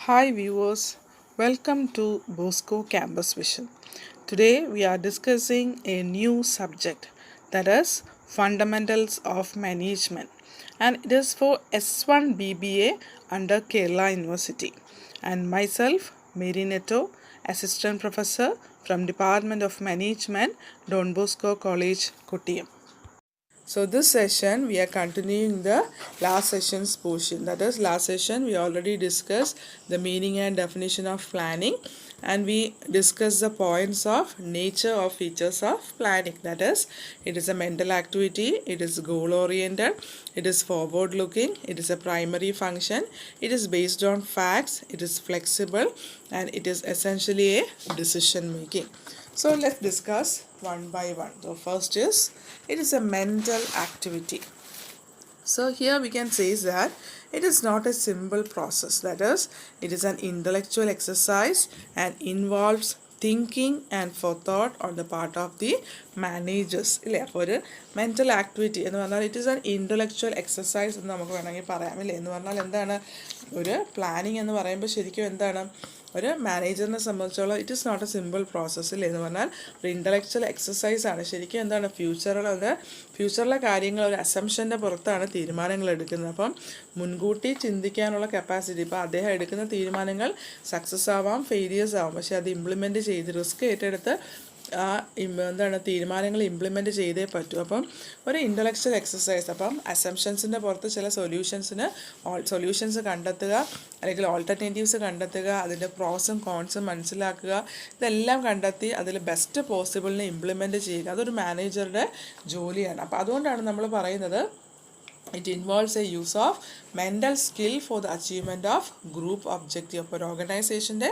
Hi viewers, welcome to Bosco Campus Vision. Today we are discussing a new subject, that is Fundamentals of Management, and it is for S1 BBA under Kerala University. And myself, Mary Netto, Assistant Professor from Department of Management, Don Bosco College, Kottayam. So this session we are continuing the last session's portion. That is, last session we already discussed the meaning and definition of planning, and we discussed the points of nature of features of planning. That is, it is a mental activity, it is goal oriented, it is forward looking, it is a primary function, it is based on facts, it is flexible, and it is essentially a decision making. So let's discuss one by one. So first is, it is a mental activity. So here we can say that it is not a simple process. That is, it is an intellectual exercise and involves thinking and forethought on the part of the managers. ഇല്ലേ, അപ്പോൾ ഒരു mental activity എന്ന് പറഞ്ഞാൽ it is an intellectual exercise എന്ന് നമുക്ക് വേണമെങ്കിൽ പറയാം. അല്ലേ, എന്ന് പറഞ്ഞാൽ എന്താണ്, ഒരു പ്ലാനിങ് എന്ന് പറയുമ്പോൾ ശരിക്കും എന്താണ്, ഒരു മാനേജറിനെ സംബന്ധിച്ചോളം it is not a simple process. ഇല്ലേ, എന്ന് പറഞ്ഞാൽ ഒരു ഇൻ്റലക്ച്വൽ എക്സസൈസ് ആണ്. ശരിക്കും എന്താണ്, ഫ്യൂച്ചറിലെ കാര്യങ്ങൾ ഒരു അസംഷൻ്റെ പുറത്താണ് തീരുമാനങ്ങൾ എടുക്കുന്നത്. അപ്പം മുൻകൂട്ടി ചിന്തിക്കാനുള്ള കപ്പാസിറ്റി, ഇപ്പോൾ അദ്ദേഹം എടുക്കുന്ന തീരുമാനങ്ങൾ സക്സസ് ആവാം, ഫെയിലിയേഴ്സ് ആവാം, പക്ഷേ അത് ഇംപ്ലിമെൻറ്റ് ചെയ്ത് റിസ്ക് ഏറ്റെടുത്ത് തീരുമാനങ്ങൾ ഇംപ്ലിമെൻറ്റ് ചെയ്തേ പറ്റൂ. അപ്പം ഒരു ഇൻ്റലക്ച്വൽ എക്സസൈസ്. അപ്പം അസംഷൻസിൻ്റെ പുറത്ത് ചില സൊല്യൂഷൻസ് കണ്ടെത്തുക, അല്ലെങ്കിൽ ഓൾട്ടർനേറ്റീവ്സ് കണ്ടെത്തുക, അതിൻ്റെ പ്രോസും കോൺസും മനസ്സിലാക്കുക, ഇതെല്ലാം കണ്ടെത്തി അതിൽ ബെസ്റ്റ് പോസിബിളിനെ ഇംപ്ലിമെൻറ്റ് ചെയ്യുക. അതൊരു മാനേജറുടെ ജോലിയാണ്. അപ്പോൾ അതുകൊണ്ടാണ് നമ്മൾ പറയുന്നത് it involves a use of mental skill for the achievement of group objective. അപ്പോൾ ഒരു ഓർഗനൈസേഷൻ്റെ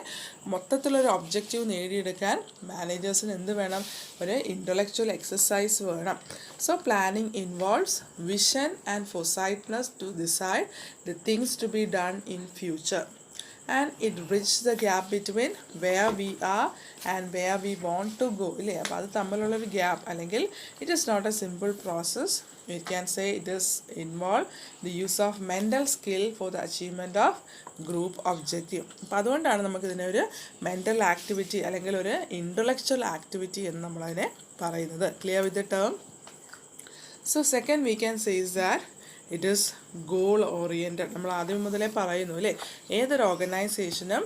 മൊത്തത്തിലൊരു ഒബ്ജക്റ്റീവ് നേടിയെടുക്കാൻ മാനേജേഴ്സിന് എന്ത് വേണം, ഒരു ഇൻ്റലക്ച്വൽ എക്സസൈസ് വേണം. So planning involves vision and foresightness to decide the things to be done in future, and it bridges the gap between where we are and where we want to go. ഇല്ലേ, അപ്പോൾ അത് തമ്മിലുള്ളൊരു gap, അല്ലെങ്കിൽ it is not a simple process. We can say it is involve the use of mental skill for the achievement of group objective. അപ്പോൾ അതുകൊണ്ടാണ് നമുക്കിതിനെ ഒരു mental activity അല്ലെങ്കിൽ ഒരു ഇൻ്റലക്ച്വൽ ആക്ടിവിറ്റി എന്ന് നമ്മളതിനെ പറയുന്നത്. Clear with the term? So second we can say is that it is goal oriented. നമ്മൾ ആദ്യം മുതലേ പറയുന്നു അല്ലേ, ഏതൊരു ഓർഗനൈസേഷനും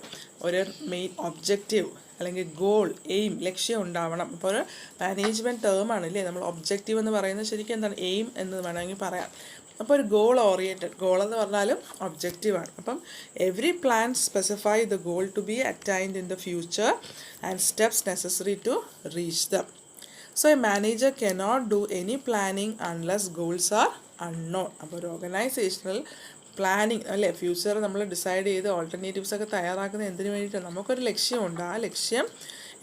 ഒരു മെയിൻ ഒബ്ജക്റ്റീവ് അല്ലെങ്കിൽ ഗോൾ, എയിം, ലക്ഷ്യം ഉണ്ടാവണം. അപ്പോൾ ഒരു മാനേജ്മെൻറ്റ് ടേമാണ് അല്ലേ, നമ്മൾ ഒബ്ജക്റ്റീവ് എന്ന് പറയുന്നത് ശരിക്കും എന്താണ്, എയിം എന്ന് വേണമെങ്കിൽ പറയാം. അപ്പോൾ ഒരു ഗോൾ ഓറിയൻറ്റഡ്, ഗോൾ എന്ന് പറഞ്ഞാലും ഒബ്ജക്റ്റീവാണ്. അപ്പം every plan specify the goal to be attained in the future and steps necessary to reach them. So a manager cannot do any planning unless goals are unknown. അപ്പോൾ ഒരു organisational planning അല്ലേ, future നമ്മൾ decide ചെയ്ത് alternatives ഒക്കെ തയ്യാറാക്കുന്നത് എന്തിനു വേണ്ടിയിട്ടാണ്, നമുക്കൊരു ലക്ഷ്യമുണ്ട്. ആ ലക്ഷ്യം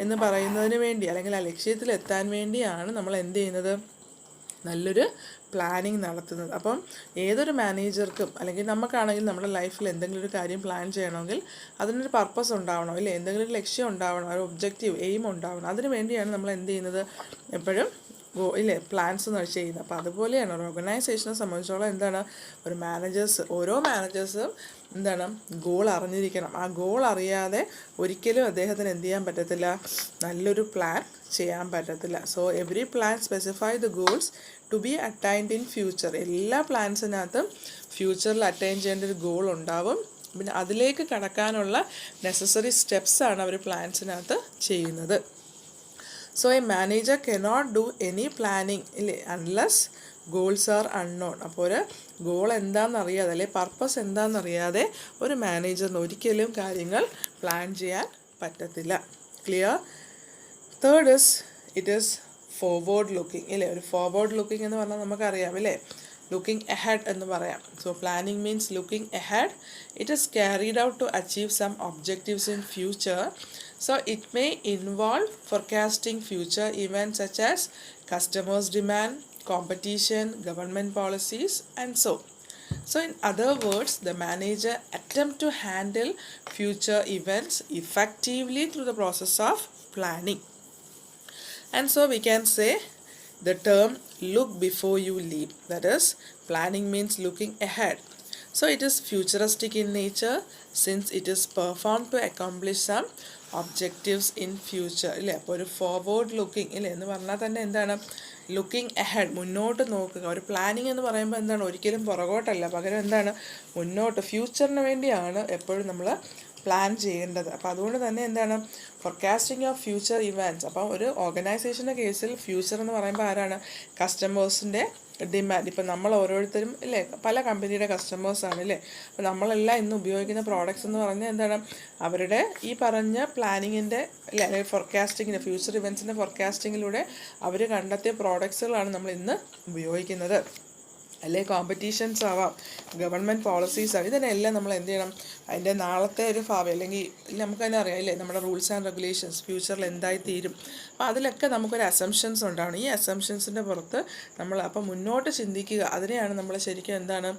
എന്ന് പറയുന്നതിന് വേണ്ടി, അല്ലെങ്കിൽ ആ ലക്ഷ്യത്തിൽ എത്താൻ വേണ്ടിയാണ് നമ്മൾ എന്ത് ചെയ്യുന്നത്, നല്ലൊരു പ്ലാനിങ് നടത്തുന്നത്. അപ്പം ഏതൊരു മാനേജർക്കും അല്ലെങ്കിൽ നമുക്കാണെങ്കിൽ നമ്മുടെ ലൈഫിൽ എന്തെങ്കിലും ഒരു കാര്യം പ്ലാൻ ചെയ്യണമെങ്കിൽ അതിനൊരു പർപ്പസ് ഉണ്ടാവണം അല്ലേ, എന്തെങ്കിലും ഒരു ലക്ഷ്യം ഉണ്ടാവണം, ഒരു ഒബ്ജക്റ്റീവ്, എയിം ഉണ്ടാവണം. അതിന് വേണ്ടിയാണ് നമ്മൾ എന്ത് ചെയ്യുന്നത്, എപ്പോഴും ഇല്ലേ പ്ലാൻസ് ചെയ്യുന്നത്. അപ്പോൾ അതുപോലെയാണ് ഒരു ഓർഗനൈസേഷനെ സംബന്ധിച്ചോളം എന്താണ്, ഓരോ മാനേജേഴ്സും എന്താണ്, ഗോൾ അറിഞ്ഞിരിക്കണം. ആ ഗോൾ അറിയാതെ ഒരിക്കലും അദ്ദേഹത്തിന് എന്ത് ചെയ്യാൻ പറ്റത്തില്ല, നല്ലൊരു പ്ലാൻ ചെയ്യാൻ പറ്റത്തില്ല. So every plan specify the goals to be attained in future. എല്ലാ പ്ലാൻസിനകത്തും ഫ്യൂച്ചറിൽ അറ്റൈൻ ചെയ്യേണ്ട ഒരു ഗോൾ ഉണ്ടാവും. പിന്നെ അതിലേക്ക് കടക്കാനുള്ള നെസസറി സ്റ്റെപ്സാണ് അവർ പ്ലാൻസിനകത്ത് ചെയ്യുന്നത്. So A manager cannot do any planning ഇല്ലേ അൺലെസ് ഗോൾസ് ആർ അൺനോൺ. അപ്പോൾ ഒരു ഗോൾ എന്താണെന്നറിയാതെ അല്ലെങ്കിൽ പർപ്പസ് എന്താണെന്നറിയാതെ ഒരു മാനേജറിന് ഒരിക്കലും കാര്യങ്ങൾ പ്ലാൻ ചെയ്യാൻ പറ്റത്തില്ല. Clear? Third is it is forward looking ഇല്ലേ. ഒരു ഫോർവേഡ് ലുക്കിംഗ് എന്ന് പറഞ്ഞാൽ നമുക്കറിയാം ഇല്ലേ, ലുക്കിംഗ് എഹെഡ് എന്ന് പറയാം. So planning means looking ahead. It is carried out to achieve some objectives in future. So it may involve forecasting future events such as customers' demand, competition, government policies, and so. So in other words, the manager attempt to handle future events effectively through the process of planning. And so we can say the term look before you leap. That is, planning means looking ahead. So it is futuristic in nature since it is performed to accomplish some objectives in future ഇല്ലേ. അപ്പോൾ ഒരു forward looking ഇല്ലേ എന്ന് പറഞ്ഞാൽ തന്നെ എന്താണ്, looking ahead, മുന്നോട്ട് നോക്കുക. ഒരു പ്ലാനിങ് എന്ന് പറയുമ്പോൾ എന്താണ്, ഒരിക്കലും പുറകോട്ടല്ല, പകരം എന്താണ്, മുന്നോട്ട് ഫ്യൂച്ചറിന് വേണ്ടിയാണ് എപ്പോഴും നമ്മൾ പ്ലാൻ ചെയ്യേണ്ടത്. അപ്പോൾ അതുകൊണ്ട് തന്നെ എന്താണ്, ഫോർകാസ്റ്റിംഗ് ഓഫ് ഫ്യൂച്ചർ ഇവൻറ്റ്സ്. അപ്പോൾ ഒരു ഓർഗനൈസേഷൻ്റെ കേസിൽ ഫ്യൂച്ചർ എന്ന് പറയുമ്പോൾ ആരാണ്, കസ്റ്റമേഴ്സിൻ്റെ ഡിമാൻഡ്. ഇപ്പം നമ്മൾ ഓരോരുത്തരും ഇല്ലേ, പല കമ്പനിയുടെ കസ്റ്റമേഴ്സാണ് ഇല്ലേ. അപ്പോൾ നമ്മളെല്ലാം ഇന്ന് ഉപയോഗിക്കുന്ന പ്രോഡക്റ്റ്സ് എന്ന് പറഞ്ഞാൽ എന്താണ്, അവരുടെ ഈ പറഞ്ഞ പ്ലാനിങ്ങിൻ്റെ അല്ലെ അല്ലെങ്കിൽ ഫോർകാസ്റ്റിങ്ങിൻ്റെ ഫ്യൂച്ചർ ഇവൻറ്റ്സിൻ്റെ ഫോർകാസ്റ്റിങ്ങിലൂടെ അവർ കണ്ടെത്തിയ പ്രോഡക്ട്സുകളാണ് നമ്മൾ ഇന്ന് ഉപയോഗിക്കുന്നത്. അല്ലെ കോമ്പറ്റീഷൻസ് ആവാം, ഗവൺമെൻറ് പോളിസീസ് ആവാം, ഇതിനെല്ലാം നമ്മൾ എന്ത് ചെയ്യണം, അതിൻ്റെ നാളത്തെ ഒരു ഭാവി അല്ലെങ്കിൽ നമുക്ക് തന്നെ അറിയാം ഇല്ലേ, നമ്മുടെ റൂൾസ് ആൻഡ് റെഗുലേഷൻസ് ഫ്യൂച്ചറിൽ എന്തായി തീരും. അപ്പോൾ അതിലൊക്കെ നമുക്കൊരു അസംഷൻസ് ഉണ്ടാവണം. ഈ അസംഷൻസിൻ്റെ പുറത്ത് നമ്മൾ അപ്പോൾ മുന്നോട്ട് ചിന്തിക്കുക, അതിനെയാണ് നമ്മൾ ശരിക്കും എന്താണ്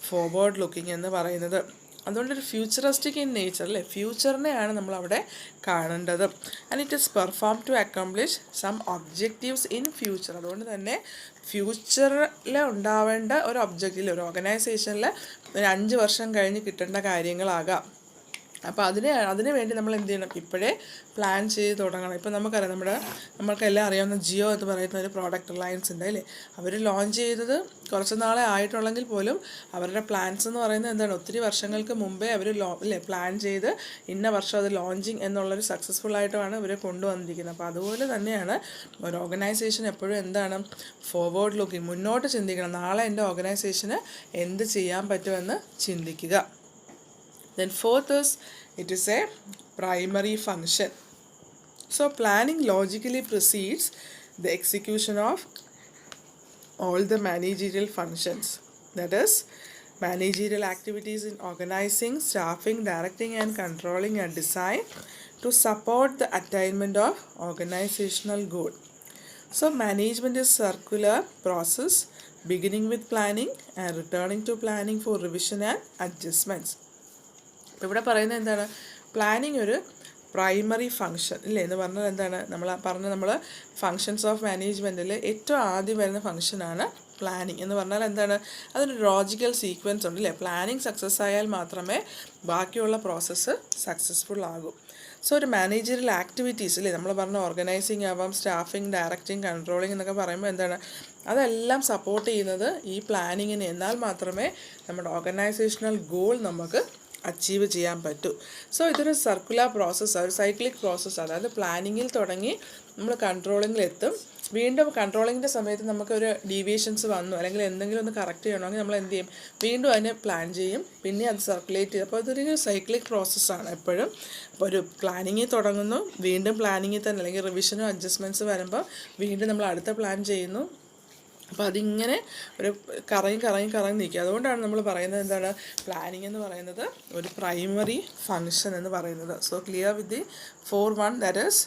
ഫോർവേഡ് ലുക്കിംഗ് എന്ന് പറയുന്നത്. അതുകൊണ്ടൊരു ഫ്യൂച്ചറിസ്റ്റിക് ഇൻ നേച്ചർ അല്ലേ, ഫ്യൂച്ചറിനെയാണ് നമ്മളവിടെ കാണേണ്ടത്. And it is perform to accomplish some objectives in future. അതുകൊണ്ട് തന്നെ ഫ്യൂച്ചറിൽ ഉണ്ടാവേണ്ട ഒരു ഒബ്ജക്റ്റിൽ, ഒരു ഓർഗനൈസേഷനിൽ ഒരു 5 വർഷം കഴിഞ്ഞ് കിട്ടേണ്ട കാര്യങ്ങളാകാം. അപ്പോൾ അതിന് വേണ്ടി നമ്മൾ എന്ത് ചെയ്യണം, ഇപ്പോഴേ പ്ലാൻ ചെയ്ത് തുടങ്ങണം. ഇപ്പോൾ നമുക്കറിയാം, നമ്മൾക്കെല്ലാം അറിയാവുന്ന ജിയോ എന്ന് പറയുന്ന ഒരു പ്രോഡക്റ്റ് റിലയൻസ് ഉണ്ട് അല്ലേ. അവർ ലോഞ്ച് ചെയ്തത് കുറച്ച് നാളെ ആയിട്ടുള്ളെങ്കിൽ പോലും അവരുടെ പ്ലാൻസ് എന്ന് പറയുന്നത് എന്താണ്, ഒത്തിരി വർഷങ്ങൾക്ക് മുമ്പേ അവർ പ്ലാൻ ചെയ്ത് ഇന്ന വർഷം അത് ലോഞ്ചിങ് എന്നുള്ളൊരു സക്സസ്ഫുള്ളായിട്ടാണ് ഇവർ കൊണ്ടുവന്നിരിക്കുന്നത്. അപ്പോൾ അതുപോലെ തന്നെയാണ് ഒരു ഓർഗനൈസേഷൻ എപ്പോഴും എന്താണ്, ഫോർവേഡ് ലുക്കിംഗ്, മുന്നോട്ട് ചിന്തിക്കണം. നാളെ എൻ്റെ ഓർഗനൈസേഷന് എന്ത് ചെയ്യാൻ പറ്റുമെന്ന് ചിന്തിക്കുക. Then fourth is, it is a primary function. So planning logically precedes the execution of all the managerial functions. That is, managerial activities in organizing, staffing, directing and controlling are designed to support the attainment of organizational goal. So management is circular process beginning with planning and returning to planning for revision and adjustments. ഇവിടെ പറയുന്നത് എന്താണ്, planning ഒരു primary function ഇല്ലേ എന്ന് പറഞ്ഞാൽ എന്താണ്, നമ്മൾ functions of മാനേജ്മെൻറ്റിൽ ഏറ്റവും ആദ്യം വരുന്ന ഫങ്ഷനാണ് പ്ലാനിങ് എന്ന് പറഞ്ഞാൽ എന്താണ്, അതിനൊരു ലോജിക്കൽ സീക്വൻസ് ഉണ്ട് അല്ലേ. പ്ലാനിങ് സക്സസ് ആയാൽ മാത്രമേ ബാക്കിയുള്ള പ്രോസസ്സ് സക്സസ്ഫുൾ ആകൂ. സോ ഒരു മാനേജറിയൽ ആക്ടിവിറ്റീസ് ഇല്ലേ, നമ്മൾ പറഞ്ഞ ഓർഗനൈസിങ് ആവാം, സ്റ്റാഫിങ്, ഡയറക്റ്റിംഗ്, കൺട്രോളിങ് എന്നൊക്കെ പറയുമ്പോൾ എന്താണ്, അതെല്ലാം സപ്പോർട്ട് ചെയ്യുന്നത് ഈ പ്ലാനിങ്ങിന്. എന്നാൽ മാത്രമേ നമ്മുടെ ഓർഗനൈസേഷണൽ ഗോൾ നമുക്ക് അച്ചീവ് ചെയ്യാൻ പറ്റൂ. സോ ഇതൊരു സർക്കുലർ പ്രോസസ്സ്, ഒരു സൈക്ലിക് പ്രോസസ്സ്. അതായത് പ്ലാനിങ്ങിൽ തുടങ്ങി നമ്മൾ കൺട്രോളിങ്ങിലെത്തും. വീണ്ടും കൺട്രോളിങ്ങിൻ്റെ സമയത്ത് നമുക്കൊരു ഡീവിയേഷൻസ് വന്നു അല്ലെങ്കിൽ എന്തെങ്കിലും ഒന്ന് കറക്റ്റ് ചെയ്യണമെങ്കിൽ നമ്മൾ എന്ത് ചെയ്യും, വീണ്ടും അതിനെ പ്ലാൻ ചെയ്യും, പിന്നെ അത് സർക്കുലേറ്റ് ചെയ്യും. അപ്പോൾ ഇതൊരു സൈക്ലിക് പ്രോസസ്സാണ് എപ്പോഴും. അപ്പോൾ ഒരു പ്ലാനിങ്ങിൽ തുടങ്ങുന്നു, വീണ്ടും പ്ലാനിങ്ങിൽ തന്നെ അല്ലെങ്കിൽ റിവിഷനും അഡ്ജസ്റ്റ്മെൻറ്റ്സ് വരുമ്പോൾ വീണ്ടും നമ്മൾ അടുത്ത പ്ലാൻ ചെയ്യുന്നു. അപ്പോൾ അതിങ്ങനെ ഒരു കറങ്ങി നിൽക്കുക. അതുകൊണ്ടാണ് നമ്മൾ പറയുന്നത് എന്താണ്, പ്ലാനിങ് എന്ന് പറയുന്നത് ഒരു പ്രൈമറി ഫങ്ഷൻ എന്ന് പറയുന്നത്. So clear with the 4-1, that is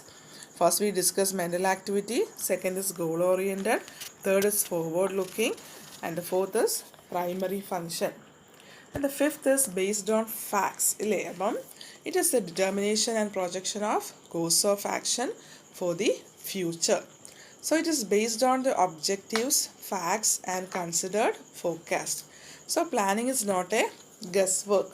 first we discuss mental activity, second is goal oriented, third is forward looking and the fourth is primary function and the fifth is based on facts ഇല്ലേ. അപ്പം it is the determination and projection of course of action for the future. So it is based on the objectives, facts and considered forecast. So planning is not a guesswork.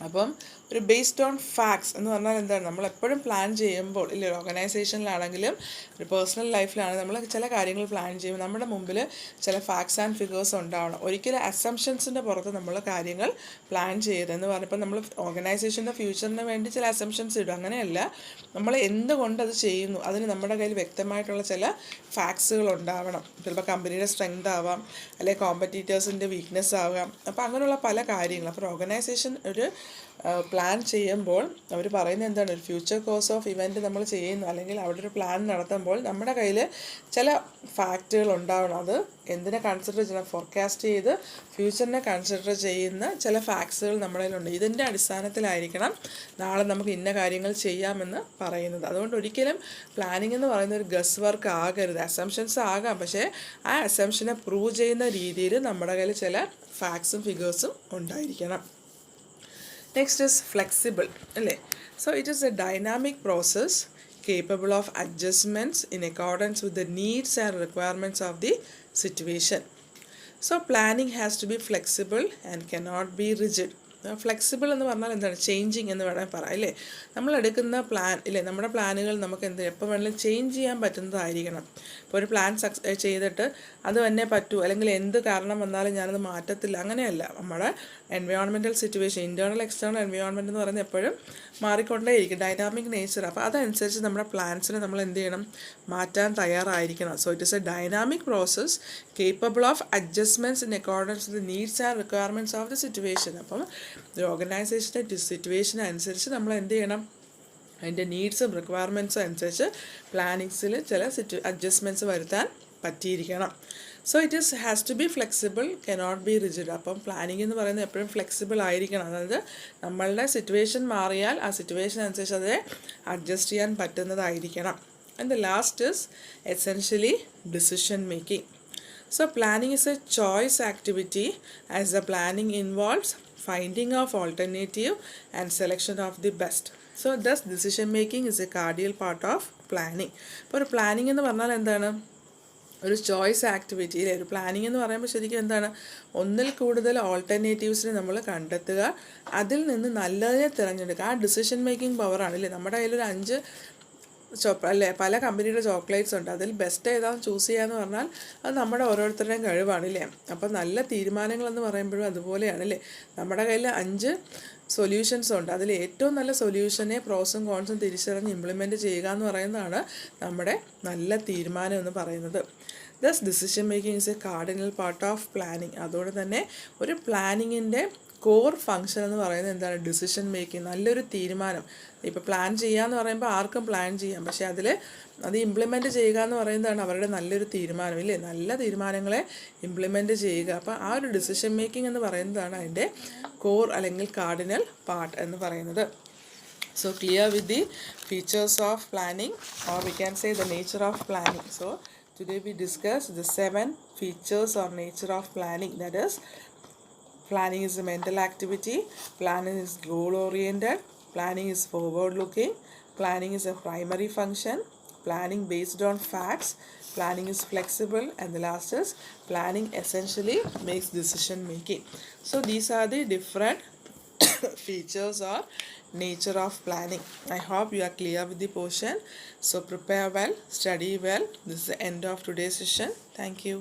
അപ്പം ഒരു based on facts എന്ന് പറഞ്ഞാൽ എന്താണ്, നമ്മളെപ്പോഴും plan ചെയ്യുമ്പോൾ ഇല്ല, ഒരു ഓർഗനൈസേഷനിലാണെങ്കിലും ഒരു പേഴ്സണൽ ലൈഫിലാണെങ്കിലും നമ്മൾ ചില കാര്യങ്ങൾ പ്ലാൻ ചെയ്യുമ്പോൾ നമ്മുടെ മുമ്പിൽ ചില ഫാക്ട്സ് ആൻഡ് ഫിഗേഴ്സ് ഉണ്ടാവണം. ഒരിക്കലും അസംഷൻസിൻ്റെ പുറത്ത് നമ്മൾ കാര്യങ്ങൾ പ്ലാൻ ചെയ്യരുതെന്ന് പറഞ്ഞപ്പോൾ നമ്മൾ ഓർഗനൈസേഷൻ്റെ ഫ്യൂച്ചറിന് വേണ്ടി ചില അസംഷൻസ് ഇടും. അങ്ങനെയല്ല, നമ്മൾ എന്തുകൊണ്ടത് ചെയ്യുന്നു അതിന് നമ്മുടെ കയ്യിൽ വ്യക്തമായിട്ടുള്ള ചില ഫാക്ട്സുകൾ ഉണ്ടാവണം. ചിലപ്പോൾ കമ്പനിയുടെ സ്ട്രെങ്ത് ആവാം, അല്ലെങ്കിൽ കോമ്പറ്റീറ്റേഴ്സിൻ്റെ വീക്ക്നെസ് ആവാം. അപ്പോൾ അങ്ങനെയുള്ള പല കാര്യങ്ങൾ. അപ്പോൾ ഓർഗനൈസേഷൻ ഒരു പ്ലാൻ ചെയ്യുമ്പോൾ അവർ പറയുന്നത് എന്താണ്, ഒരു ഫ്യൂച്ചർ കോഴ്സ് ഓഫ് ഇവൻറ്റ് നമ്മൾ ചെയ്യുന്നു അല്ലെങ്കിൽ അവിടെ ഒരു പ്ലാൻ നടത്തുമ്പോൾ നമ്മുടെ കയ്യിൽ ചില ഫാക്റ്റുകൾ ഉണ്ടാവണം. അത് എന്തിനെ കൺസിഡർ ചെയ്യണം, ഫോർകാസ്റ്റ് ചെയ്ത് ഫ്യൂച്ചറിനെ കൺസിഡർ ചെയ്യുന്ന ചില ഫാക്ട്സുകൾ നമ്മുടെ കയ്യിലുണ്ട്. ഇതിൻ്റെ അടിസ്ഥാനത്തിലായിരിക്കണം നാളെ നമുക്ക് ഇന്ന കാര്യങ്ങൾ ചെയ്യാമെന്ന് പറയുന്നത്. അതുകൊണ്ട് ഒരിക്കലും പ്ലാനിങ് എന്ന് പറയുന്ന ഒരു ഗസ് വർക്ക് ആകരുത്. അസംഷൻസ് ആകാം, പക്ഷേ ആ അസംഷനെ പ്രൂവ് ചെയ്യുന്ന രീതിയിൽ നമ്മുടെ കയ്യിൽ ചില ഫാക്ട്സും ഫിഗേഴ്സും ഉണ്ടായിരിക്കണം. Next is flexible അല്ലേ. So it is a dynamic process capable of adjustments in accordance with the needs and requirements of the situation. So planning has to be flexible and cannot be rigid. Flexible എന്ന് പറഞ്ഞാൽ എന്താണ്, changing എന്ന് വേണമെങ്കിൽ പറയാം അല്ലേ. നമ്മളെടുക്കുന്ന plan ഇല്ലേ, നമ്മുടെ പ്ലാനുകൾ നമുക്ക് എപ്പോൾ വേണമെങ്കിലും ചേഞ്ച് ചെയ്യാൻ പറ്റുന്നതായിരിക്കണം. ഇപ്പോൾ ഒരു പ്ലാൻ ചെയ്തിട്ട് അത് തന്നെ പറ്റൂ, അല്ലെങ്കിൽ എന്ത് കാരണം വന്നാലും ഞാനത് മാറ്റത്തില്ല, അങ്ങനെയല്ല. നമ്മുടെ environmental situation, internal external environment എന്ന് പറയുന്നത് എപ്പോഴും മാറിക്കൊണ്ടേയിരിക്കും, ഡൈനാമിക് നേച്ചർ. അപ്പോൾ അതനുസരിച്ച് നമ്മുടെ പ്ലാൻസിനെ നമ്മൾ എന്ത് ചെയ്യണം, മാറ്റാൻ തയ്യാറായിരിക്കണം. So it is a dynamic process capable of adjustments in accordance with the needs and requirements of the situation. അപ്പം ഒരു ഓർഗനൈസേഷൻ്റെ സിറ്റുവേഷൻ അനുസരിച്ച് നമ്മൾ എന്ത് ചെയ്യണം, അതിൻ്റെ നീഡ്സും റിക്വയർമെൻറ്റ്സും അനുസരിച്ച് പ്ലാനിങ്സിൽ ചില അഡ്ജസ്റ്റ്മെൻറ്റ്സ് വരുത്താൻ പറ്റിയിരിക്കണം. So it has to be flexible, cannot be rigid. അപ്പം പ്ലാനിങ് എന്ന് പറയുന്നത് എപ്പോഴും ഫ്ലെക്സിബിൾ ആയിരിക്കണം. അതായത് നമ്മളുടെ സിറ്റുവേഷൻ മാറിയാൽ ആ സിറ്റുവേഷൻ അനുസരിച്ച് അത് അഡ്ജസ്റ്റ് ചെയ്യാൻ പറ്റുന്നതായിരിക്കണം. And the last is essentially decision making. So planning is a choice activity as the planning involves finding of alternative and selection of the best. So thus decision making is a cardinal part of planning. ഇപ്പോൾ ഒരു planning എന്ന് പറഞ്ഞാൽ എന്താണ്, ഒരു choice activity അല്ലേ. ഒരു planning എന്ന് പറയുമ്പോൾ ശരിക്കും എന്താണ്, ഒന്നിൽ കൂടുതൽ ഓൾട്ടർനേറ്റീവ്സിനെ നമ്മൾ കണ്ടെത്തുക, അതിൽ നിന്ന് നല്ലതിനെ തിരഞ്ഞെടുക്കുക. ആ ഡിസിഷൻ മേക്കിംഗ് പവറാണ് അല്ലേ. നമ്മുടെ കയ്യിലൊരു 5 അല്ലേ പല കമ്പനിയുടെ ചോക്ലേറ്റ്സ് ഉണ്ട്, അതിൽ ബെസ്റ്റ് ഏതാണെന്ന് ചൂസ് ചെയ്യാന്ന് പറഞ്ഞാൽ അത് നമ്മുടെ ഓരോരുത്തരുടെയും കഴിവാണല്ലേ. അപ്പം നല്ല തീരുമാനങ്ങളെന്ന് പറയുമ്പോഴും അതുപോലെയാണല്ലേ. നമ്മുടെ കയ്യിൽ 5 സൊല്യൂഷൻസ് ഉണ്ട്, അതിൽ ഏറ്റവും നല്ല സൊല്യൂഷനെ പ്രോസും കോൺസും തിരിച്ചറിഞ്ഞ് ഇംപ്ലിമെൻറ്റ് ചെയ്യുക എന്ന് പറയുന്നതാണ് നമ്മുടെ നല്ല തീരുമാനം എന്ന് പറയുന്നത്. Thus decision making is a cardinal part of planning. അതുകൊണ്ട് തന്നെ ഒരു പ്ലാനിങ്ങിൻ്റെ കോർ ഫങ്ഷൻ എന്ന് പറയുന്നത് എന്താണ്, ഡിസിഷൻ മേക്കിംഗ്. നല്ലൊരു തീരുമാനം, ഇപ്പോൾ പ്ലാൻ ചെയ്യുക എന്ന് പറയുമ്പോൾ ആർക്കും പ്ലാൻ ചെയ്യാം, പക്ഷേ അത് ഇംപ്ലിമെൻറ്റ് ചെയ്യുക എന്ന് പറയുന്നതാണ് അവരുടെ നല്ലൊരു തീരുമാനം ഇല്ലേ. നല്ല തീരുമാനങ്ങളെ ഇംപ്ലിമെൻറ്റ് ചെയ്യുക. അപ്പോൾ ആ ഒരു ഡിസിഷൻ മേക്കിംഗ് എന്ന് പറയുന്നതാണ് അതിൻ്റെ കോർ അല്ലെങ്കിൽ കാർഡിനൽ പാർട്ട് എന്ന് പറയുന്നത്. So clear with the features of planning, or we can say the nature of planning. So today we discussed the 7 features or nature of planning. That is, planning is a mental activity, planning is goal oriented, planning is forward looking, planning is a primary function, planning based on facts, planning is flexible, and the last is planning essentially makes decision making. So these are the different features or nature of planning. I hope you are clear with the portion. So prepare well, study well. This is the end of today's session. Thank you.